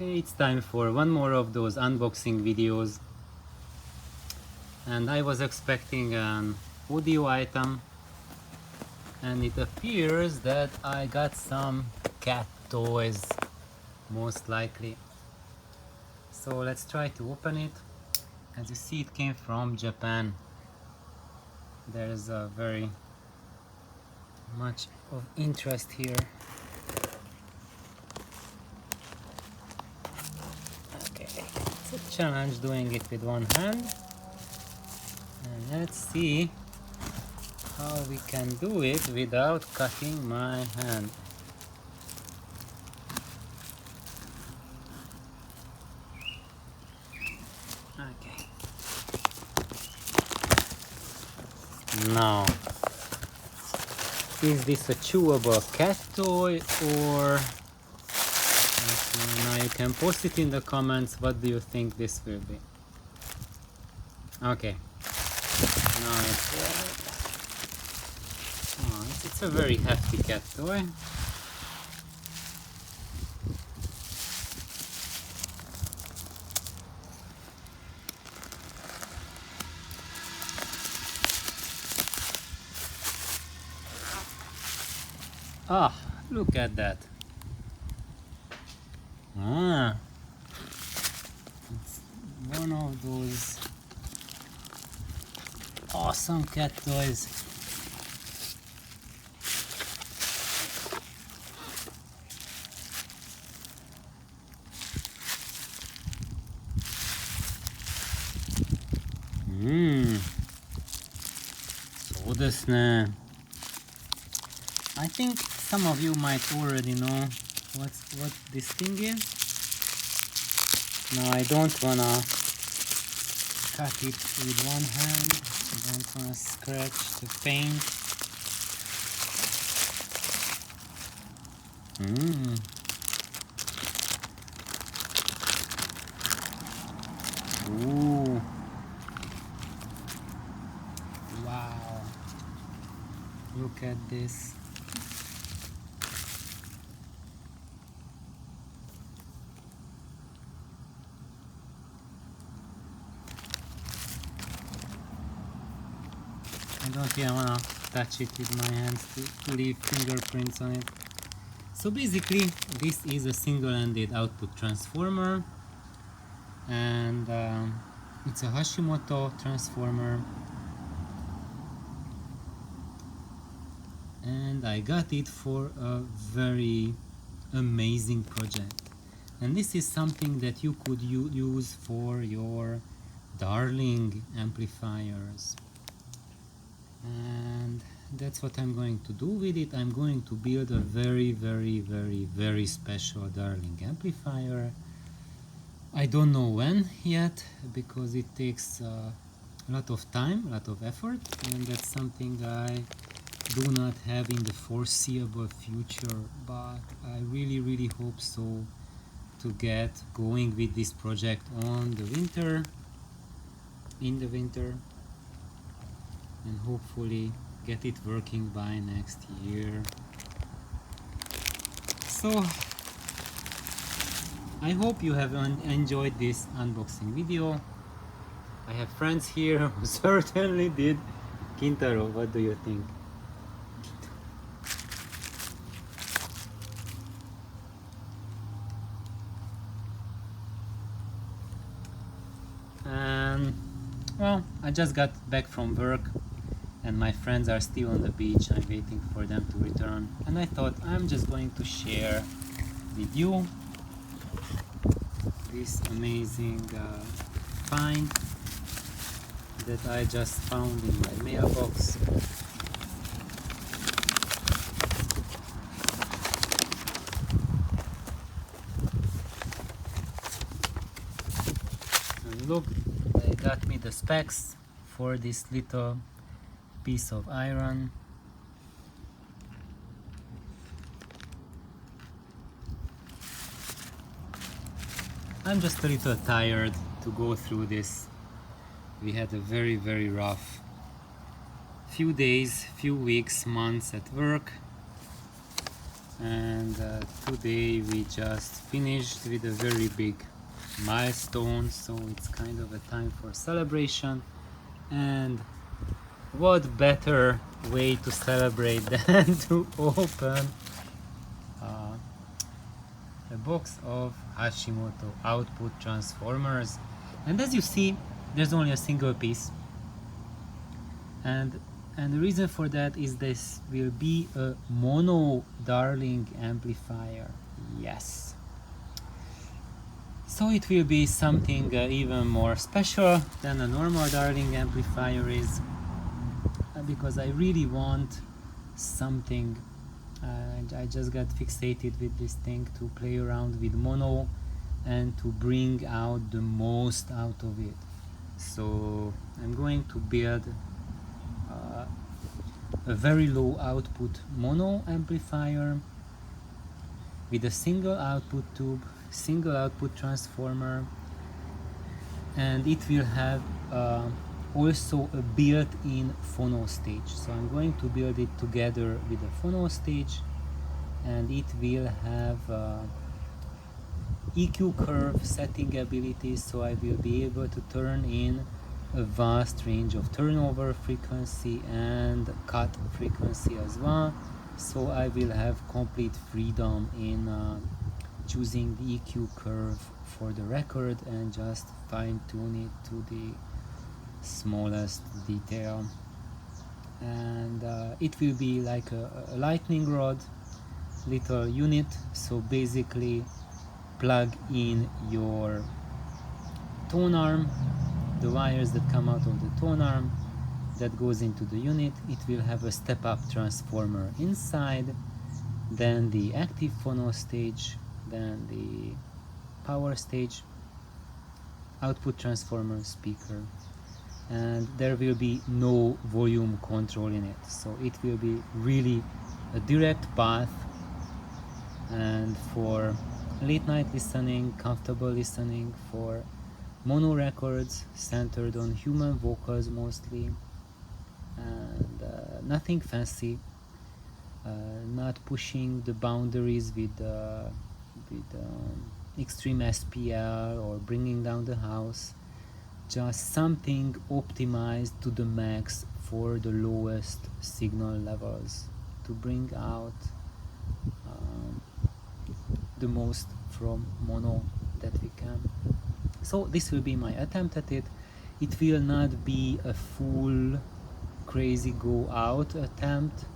It's time for one more of those unboxing videos, and I was expecting an audio item, and it appears that I got some cat toys, most likely. So let's try to open it. As you see, it came from Japan. There's a very much of interest here. Okay, it's a challenge doing it with one hand, and let's see how we can do it without cutting my hand. Okay. Now, is this a chewable cat toy or... Okay, now you can post it in the comments. What do you think this will be? Okay. Now it's a very hefty cat toy. Ah, look at that. Ah, it's one of those awesome cat toys. So this I think some of you might already know what this thing is. Now I don't wanna cut it with one hand. I don't wanna scratch the paint. Ooh. Wow. Look at this. I don't even wanna touch it with my hands to leave fingerprints on it. So basically this is a single-ended output transformer, and it's a Hashimoto transformer, and I got it for a very amazing project. And this is something that you could use for your Darling amplifiers. And that's what I'm going to do with it. I'm going to build a very special Darling amplifier. I don't know when yet, because it takes a lot of time, a lot of effort, and that's something I do not have in the foreseeable future, but I really hope so, to get going with this project in the winter, and hopefully get it working by next year. So I hope you have enjoyed this unboxing video. I have friends here who certainly did. Kintaro, what do you think? And well, I just got back from work and my friends are still on the beach. I'm waiting for them to return, and I thought I'm just going to share with you this amazing find that I just found in my mailbox. And look, they got me the specs for this little piece of iron. I'm just a little tired to go through this. We had a very rough few days, few weeks, months at work, and today we just finished with a very big milestone, so it's kind of a time for celebration. And what better way to celebrate than to open a box of Hashimoto output transformers. And as you see, there's only a single piece, and the reason for that is this will be a mono Darling amplifier. Yes, so it will be something even more special than a normal Darling amplifier is, because I really want something. I just got fixated with this thing to play around with mono and to bring out the most out of it. So I'm going to build a very low output mono amplifier with a single output tube, single output transformer, and it will have also a built-in phono stage. So I'm going to build it together with a phono stage, and it will have EQ curve setting abilities, so I will be able to turn in a vast range of turnover frequency and cut frequency as well. So I will have complete freedom in choosing the EQ curve for the record and just fine tune it to the smallest detail. And it will be like a lightning rod little unit, so basically plug in your tone arm, the wires that come out of the tone arm that goes into the unit. It will have a step up transformer inside, then the active phono stage, then the power stage, output transformer, speaker, and there will be no volume control in it. So it will be really a direct path, and for late night listening, comfortable listening, for mono records centered on human vocals mostly, and nothing fancy, not pushing the boundaries with extreme SPL or bringing down the house, just something optimized to the max for the lowest signal levels to bring out the most from mono that we can. So this will be my attempt at it. It will not be a full crazy go out attempt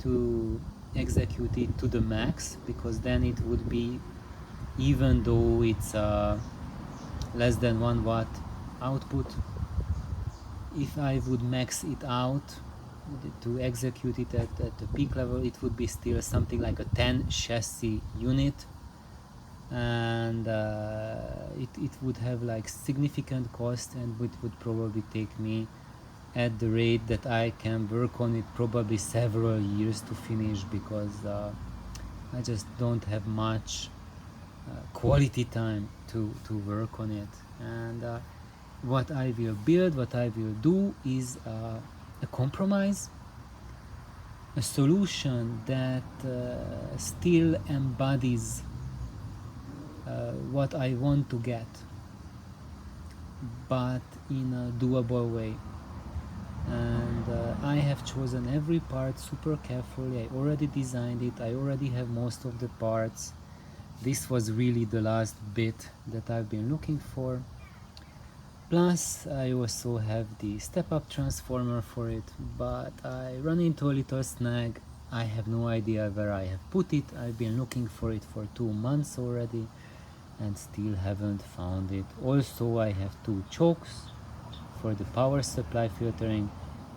to execute it to the max, because then it would be, even though it's less than 1 watt output, if I would max it out to execute it at the peak level, it would be still something like a 10 chassis unit, and it would have like significant cost, and it would probably take me, at the rate that I can work on it, probably several years to finish, because I just don't have much quality time to work on it. And what I will build, what I will do is a compromise, a solution that still embodies what I want to get, but in a doable way. And I have chosen every part super carefully. I already designed it, I already have most of the parts. This was really the last bit that I've been looking for. Plus I also have the step-up transformer for it, but I run into a little snag. I have no idea where I have put it. I've been looking for it for 2 months already and still haven't found it. Also, I have 2 chokes for the power supply filtering,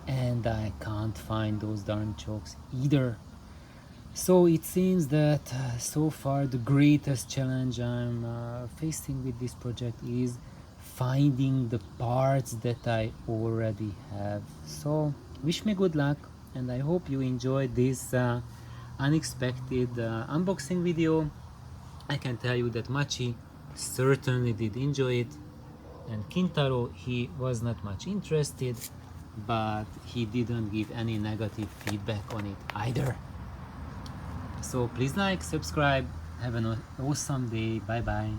and I can't find those darn chokes either. So it seems that so far the greatest challenge I'm facing with this project is finding the parts that I already have. So wish me good luck, and I hope you enjoyed this unexpected unboxing video. I can tell you that Machi certainly did enjoy it, and Kintaro, he was not much interested, but he didn't give any negative feedback on it either. So please like, subscribe, have an awesome day, bye bye.